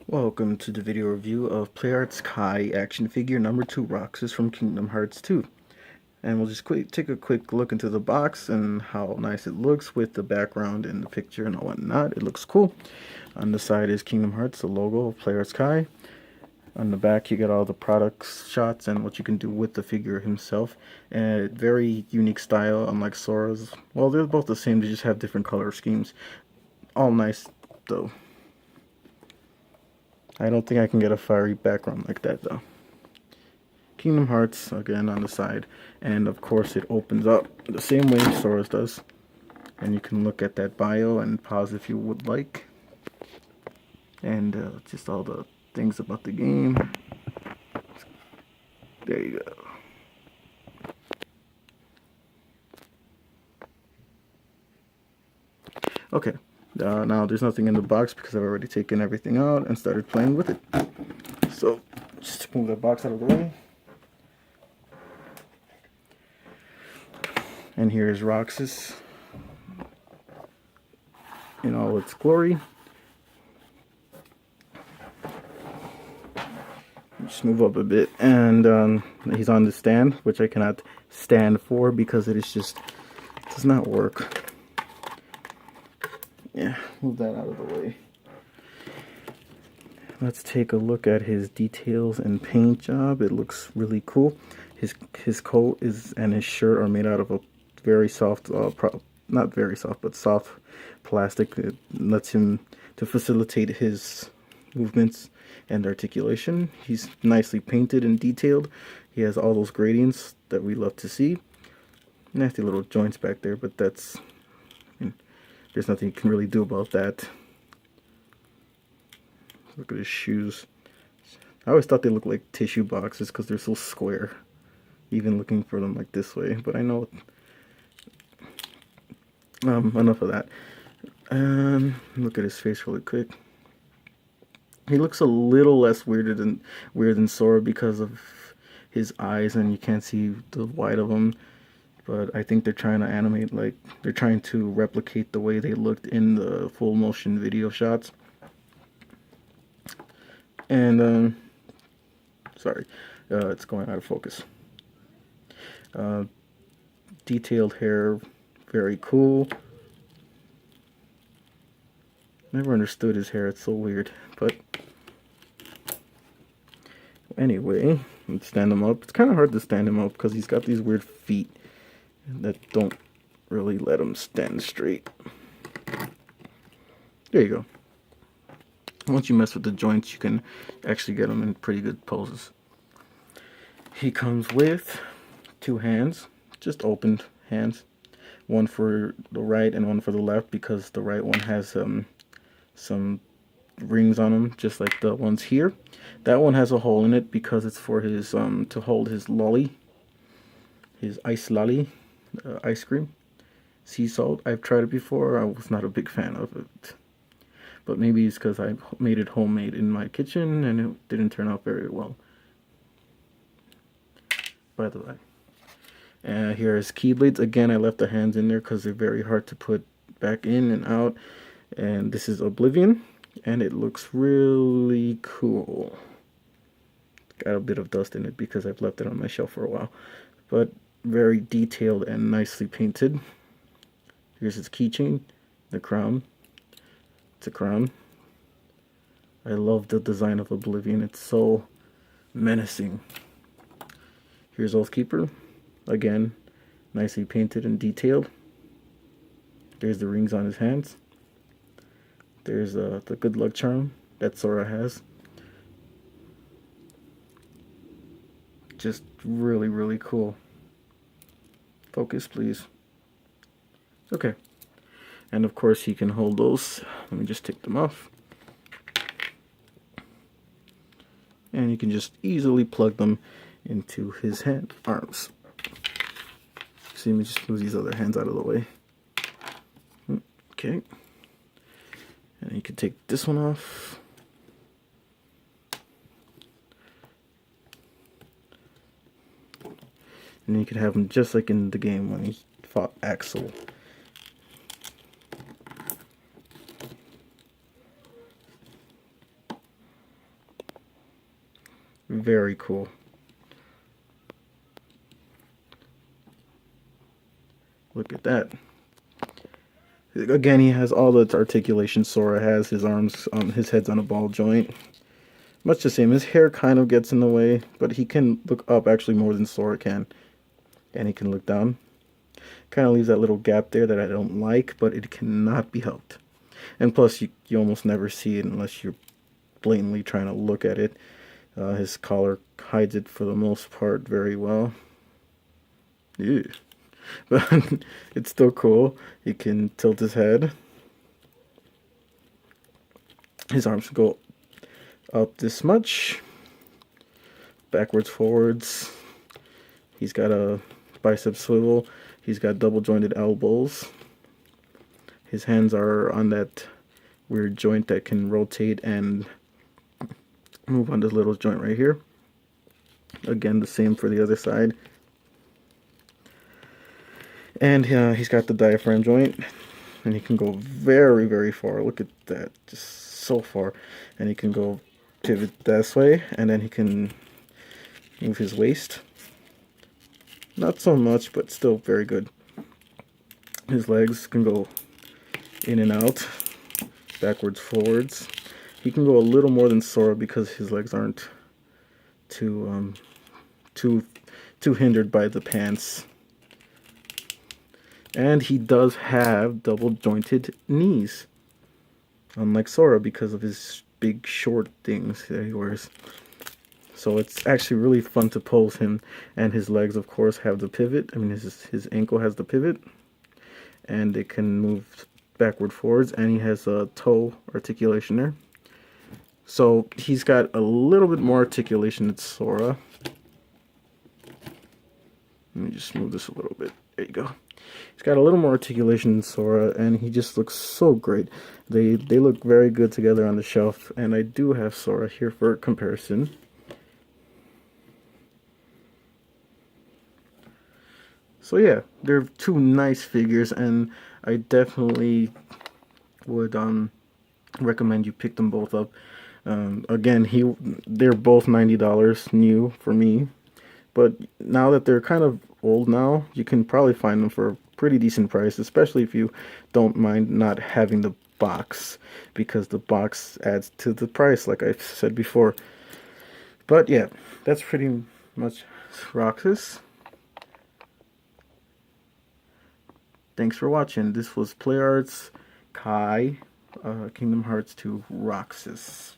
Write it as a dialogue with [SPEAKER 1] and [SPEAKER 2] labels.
[SPEAKER 1] Welcome to the video review of Playarts khII action figure number 2 Roxas from Kingdom Hearts 2. And we'll just take a quick look into the box and how nice it looks with the background and the picture and whatnot. It looks cool. On the side is Kingdom Hearts, the logo of Playarts khII. On the back you get all the products shots and what you can do with the figure himself. And very unique style, unlike Sora's. Well, they're both the same, they just have different color schemes. All nice though. I don't think I can get a fiery background like that though. Kingdom Hearts again on the side, and of course it opens up the same way Sora's does, and you can look at that bio and pause if you would like, and just all the things about the game. There you go. Okay, now there's nothing in the box because I've already taken everything out and started playing with it. So just move that box out of the way. And here's Roxas in all its glory. Just move up a bit, and he's on the stand, which I cannot stand for because it does not work. Yeah, move that out of the way. Let's take a look at his details and paint job. It looks really cool. His coat and his shirt are made out of a very soft, not very soft, but soft plastic. It lets him to facilitate his movements and articulation. He's nicely painted and detailed. He has all those gradients that we love to see. Nasty little joints back there, but there's nothing you can really do about that. Look at his shoes. I always thought they looked like tissue boxes because they're so square, even looking for them like this way, but I know. Enough of that. Look at his face really quick. He looks a little less weird than Sora because of his eyes, and you can't see the white of them. But I think they're trying to animate, like they're trying to replicate the way they looked in the full motion video shots. And sorry, it's going out of focus. Detailed hair, very cool. Never understood his hair, it's so weird. But anyway, let's stand him up. It's kind of hard to stand him up because he's got these weird feet that don't really let him stand straight. There you go. Once you mess with the joints, you can actually get him in pretty good poses. He comes with 2 hands, just opened hands. One for the right and one for the left because the right one has some rings on them, just like the ones here. That one has a hole in it because it's for his to hold his lolly, his ice lolly, ice cream, sea salt. I've tried it before. I was not a big fan of it, but maybe it's because I made it homemade in my kitchen and it didn't turn out very well. By the way, here is keyblades. Again, I left the hands in there because they're very hard to put back in and out. And this is Oblivion, and it looks really cool. Got a bit of dust in it because I've left it on my shelf for a while, but very detailed and nicely painted. Here's his keychain, the crown. It's a crown. I love the design of Oblivion. It's so menacing. Here's Oathkeeper. Again, nicely painted and detailed. There's the rings on his hands. There's the good luck charm that Sora has. Just really, really cool. Focus, please. Okay. And of course he can hold those. Let me just take them off. And you can just easily plug them into his arms. See, let me just move these other hands out of the way. Okay. And you can take this one off. And you can have him just like in the game when he fought Axel. Very cool. Look at that. Again, he has all the articulation Sora has. His arms, his head's on a ball joint. Much the same. His hair kind of gets in the way, but he can look up actually more than Sora can. And he can look down. Kind of leaves that little gap there that I don't like, but it cannot be helped. And plus, you almost never see it unless you're blatantly trying to look at it. His collar hides it for the most part very well. Ew. But it's still cool. He can tilt his head. His arms go up this much. Backwards, forwards. He's got a bicep swivel. He's got double jointed elbows. His hands are on that weird joint that can rotate and move on this little joint right here. Again, the same for the other side. And he's got the diaphragm joint, and he can go very, very far. Look at that, just so far. And he can go pivot this way, and then he can move his waist. Not so much, but still very good. His legs can go in and out, backwards, forwards. He can go a little more than Sora because his legs aren't too hindered by the pants. And he does have double jointed knees, unlike Sora, because of his big short things that he wears. So it's actually really fun to pose him. And his legs, of course, have the pivot. I mean, his ankle has the pivot, and it can move backward, forwards, and he has a toe articulation there. So he's got a little bit more articulation than Sora. Let me just move this a little bit. There you go. He's got a little more articulation than Sora, and he just looks so great. They look very good together on the shelf, and I do have Sora here for comparison. So yeah, they're two nice figures, and I definitely would recommend you pick them both up. Again, they're both $90 new for me, but now that they're kind of old now, you can probably find them for a pretty decent price, especially if you don't mind not having the box, because the box adds to the price, like I said before. But yeah, that's pretty much Roxas. Thanks for watching. This was Playarts, khII, Kingdom Hearts 2 Roxas.